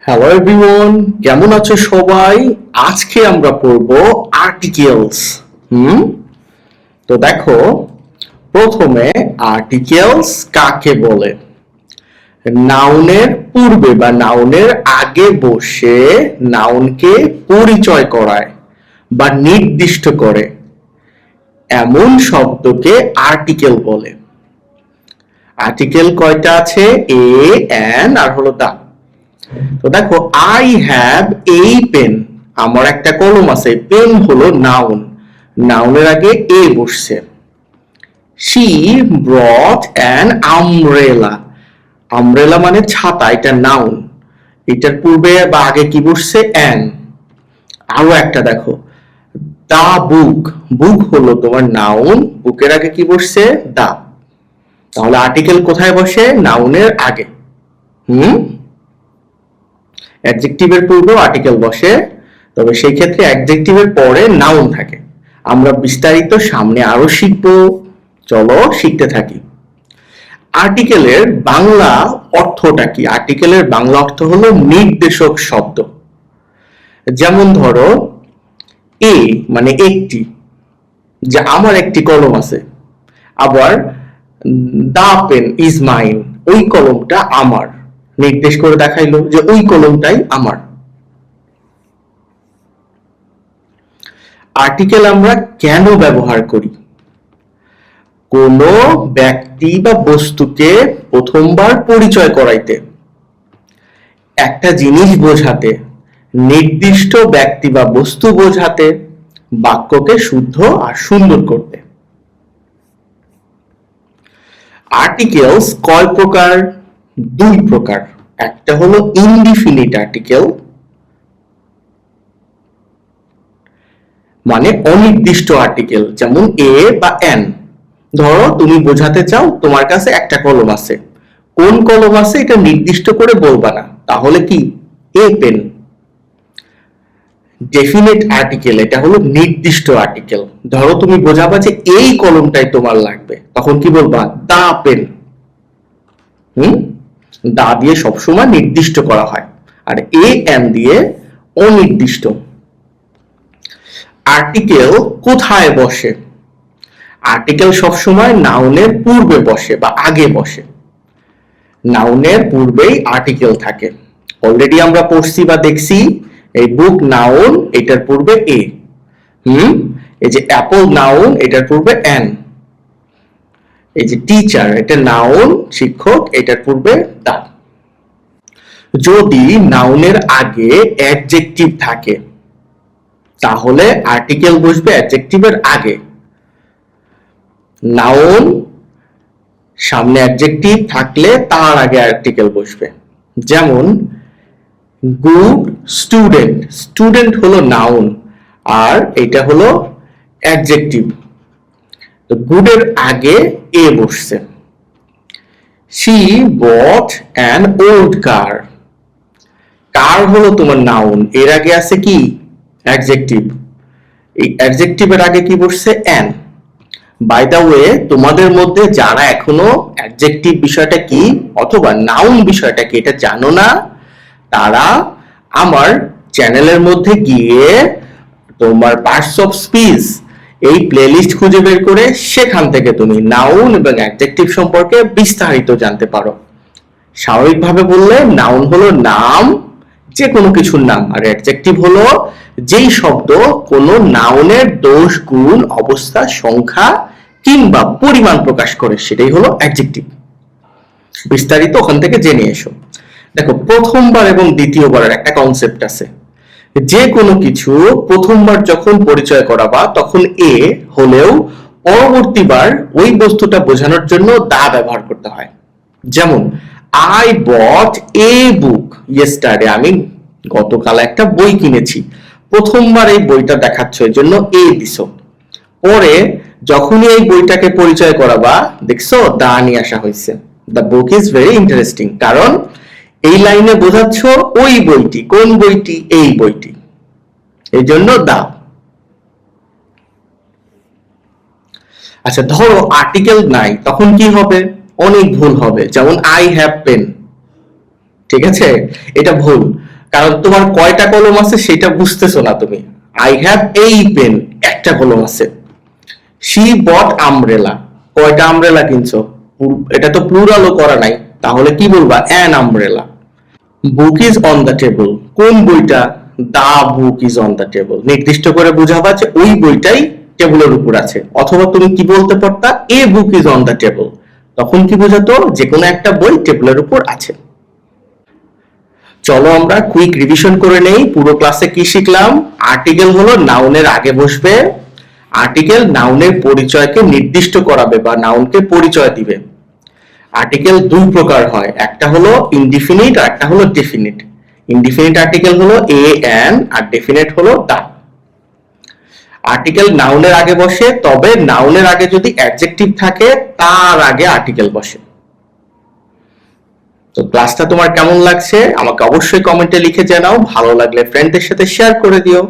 Hello everyone, কেমন আছো সবাই? আজকে আমরা পড়ব আর্টিকেলস। তো দেখো, প্রথমে আর্টিকেলস কাকে বলে? নাউনের পূর্বে বা নাউনের আগে বসে নাউনকে পরিচয় করায় বা নির্দিষ্ট করে এমন শব্দকে আর্টিকেল বলে। আর্টিকেল কয়টা আছে? এ, অ্যান আর হলো দা। তো দেখো, আই হ্যাভ এই পেন, আমার একটা কলম আছে। পেন হলো নাউন, নাউনের আগে এ বসছে। শি ব্রট অ্যান আমব্রেলা, আমব্রেলা মানে ছাতা, এটা নাউন, এটার পূর্বে বা আগে কি বসছে? অ্যান। আরো একটা দেখো, দা বুক, বুক হলো তোমার নাউন, বুকের আগে কি বসছে? দা। তাহলে আর্টিকেল কোথায় বসে? নাউনের আগে। অ্যাডজেক্টিভের পূর্বেও আর্টিকেল বসে, তবে সেই ক্ষেত্রে অ্যাডজেক্টিভের পরে নাউন থাকে। আমরা বিস্তারিত সামনে আরো শিখব, চলো শিখতে থাকি। আর্টিকেলের বাংলা অর্থটা কি? আর্টিকেলের বাংলা অর্থ হলো নির্দেশক শব্দ। যেমন ধরো, এ মানে একটি, যে আমার একটি কলম আছে। আবার দা পেন ইজ মাইন, ওই কলমটা আমার, নির্দেশ করে দেখাইলো যে ওই কলমটাই আমার। আর্টিকেল আমরা কেন ব্যবহার করি? কোন ব্যক্তি বা বস্তুকে প্রথমবার পরিচয় করাইতে, একটা জিনিস বোঝাতে, নির্দিষ্ট ব্যক্তি বা বস্তু বোঝাতে, বাক্যকে শুদ্ধ আর সুন্দর করতে। আর্টিকেলস কয় প্রকার? দুই প্রকার। একটা হলো ইনডিফিনিট আর্টিকেল, মানে অনির্দিষ্ট আর্টিকেল, যেমন এ বা এন। ধরো তুমি বোঝাতে চাও তোমার কাছে একটা কলম আছে, কোন কলম আছে এটা নির্দিষ্ট করে বলবা না, তাহলে কি? A pen. ডেফিনিট আর্টিকেল, এটা হলো নির্দিষ্ট আর্টিকেল। ধরো তুমি বোঝাবা যে এই কলমটাই তোমার লাগবে, তখন কি বলবা? দা পেন। দা দিয়ে সবসময় নির্দিষ্ট করা হয়, আর এ এন দিয়ে অনির্দিষ্ট। আর্টিকেল কোথায় বসে? আর্টিকেল সবসময় নাউনের পূর্বে বসে বা আগে বসে। নাউনের পূর্বেই আর্টিকেল থাকে। অলরেডি আমরা পড়ছি বা দেখছি, এই বুক নাউন, এটার পূর্বে এ। এই যে অ্যাপল নাউন, এটার পূর্বে এন। এই যে টিচার, এটা নাউন, শিক্ষক, এটার পূর্বে দা। যদি নাউনের আগে অ্যাডজেক্টিভ থাকে তাহলে আর্টিকেল বসবে অ্যাডজেক্টিভের আগে। নাউন সামনে অ্যাডজেক্টিভ থাকলে তার আগে আর্টিকেল বসবে। যেমন গুড স্টুডেন্ট, স্টুডেন্ট হলো নাউন আর এটা হলো অ্যাডজেক্টিভ, তো গুডের আগে এ বসছে। শি বট অ্যান ওল্ড কার, কার হলো তোমার নাউন, এর আগে আছে কি? অ্যাডজেক্টিভ, এই অ্যাডজেক্টিভের আগে কি বসছে? অ্যান। বাই দা ওয়ে, তোমাদের মধ্যে যারা এখনো অ্যাডজেক্টিভ বিষয়টা কি অথবা নাউন বিষয়টা কি এটা জানো না, তারা আমার চ্যানেলের মধ্যে গিয়ে তোমার পার্টস অফ স্পিচ এই প্লেলিস্ট খুঁজে বের করে সেখান থেকে তুমি নাউন এবং অ্যাডজেক্টিভ সম্পর্কে বিস্তারিত জানতে পারো। স্বাভাবিকভাবে বললে নাউন হলো নাম, যে কোনো কিছুর নাম, আর অ্যাডজেক্টিভ হলো যেই শব্দ কোনো নাউনের দোষ, গুণ, অবস্থা, সংখ্যা কিংবা পরিমাণ প্রকাশ করে, সেটাই হলো অ্যাডজেক্টিভ। বিস্তারিত ওখান থেকে জেনে এসো। দেখো, প্রথমবার এবং দ্বিতীয়বারের একটা কনসেপ্ট আছে। যে কোনো কিছু প্রথমবার যখন পরিচয় করাবা তখন এ হলেও পরবর্তীবার ওই বস্তুটা বোঝানোর জন্য দা ব্যবহার করতে হয়। যেমন I bought A book yesterday, আমি গতকাল একটা বই কিনেছি। প্রথমবার এই বইটা দেখাচ্ছ, এর জন্য এ দিছো। পরে যখনই এই বইটাকে পরিচয় করাবা, দেখছো দা নিয়ে আসা হয়েছে। The book is very interesting, কারণ এই লাইনে বোঝাচ্ছ ওই বইটি। কোন বইটি? এই বইটি, এই জন্য দা। আচ্ছা, ধরো আর্টিকেল নাই, তখন কি হবে? অনেক ভুল হবে। যেমন আই হ্যাভ পেন, ঠিক আছে, এটা ভুল। কারণ তোমার কয়টা কলম আছে সেটা বুঝতেছো না তুমি। আই হ্যাভ এই পেন, একটা কলম আছে। শি বট আমব্রেলা, কয়টা আমব্রেলা কিনছো? এটা তো প্লুরালও করা নাই, তাহলে কি বলবা? An umbrella. Book is on the table, কোন বইটা? The book is on the table, নির্দিষ্ট করে বুঝাবা যে ওই বইটাই টেবিলের উপর আছে। অথবা তুমি কি বলতে পারতা? A book is on the table, তখন কি বোঝাতো? যে কোনো একটা বই টেবিলের উপর আছে। চলো আমরা কুইক রিভিশন করে নেই পুরো ক্লাসে কি শিখলাম। আর্টিকেল হলো নাউনের আগে বসবে। আর্টিকেল নাউনের পরিচয়কে নির্দিষ্ট করাবে বা নাউনকে পরিচয় দিবে। আর্টিকেল দুই প্রকার হয়, একটা হলো ইনডিফিনিট আর একটা হলো ডেফিনিট। ইনডিফিনিট আর্টিকেল হলো এ অ্যান, আর ডেফিনিট হলো দা। আর্টিকেল নাউনের আগে বসে, তবে নাউনের আগে যদি অ্যাডজেক্টিভ থাকে তার আগে আর্টিকেল বসে। তো ক্লাসটা তোমার কেমন লাগছে আমাকে অবশ্যই কমেন্টে লিখে জানাও, ভালো লাগলে ফ্রেন্ডদের সাথে শেয়ার করে দিও।